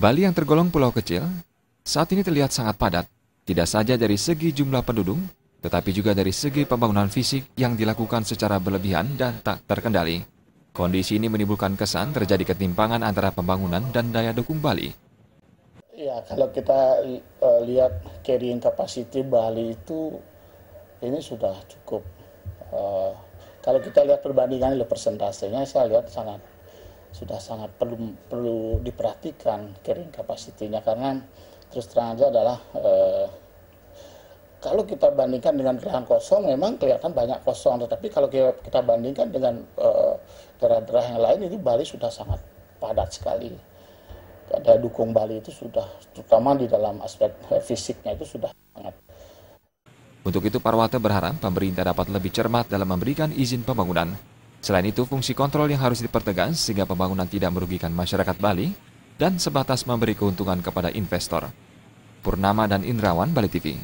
Bali yang tergolong pulau kecil, saat ini terlihat sangat padat, tidak saja dari segi jumlah penduduk, tetapi juga dari segi pembangunan fisik yang dilakukan secara berlebihan dan tak terkendali. Kondisi ini menimbulkan kesan terjadi ketimpangan antara pembangunan dan daya dukung Bali. Ya, kalau kita lihat carrying capacity Bali itu ini sudah cukup. Kalau kita lihat perbandingan persentasenya, saya lihat sudah sangat perlu diperhatikan carrying capacity-nya, karena terus terang aja adalah kalau kita bandingkan dengan lahan kosong memang kelihatan banyak kosong, tetapi kalau kita bandingkan dengan daerah-daerah yang lain, itu Bali sudah sangat padat sekali. Daya dukung Bali itu sudah, terutama di dalam aspek fisiknya itu sudah sangat. Untuk itu Parwata berharap pemerintah dapat lebih cermat dalam memberikan izin pembangunan. Selain itu, fungsi kontrol yang harus dipertegas sehingga pembangunan tidak merugikan masyarakat Bali dan sebatas memberi keuntungan kepada investor. Purnama dan Indrawan, Bali TV.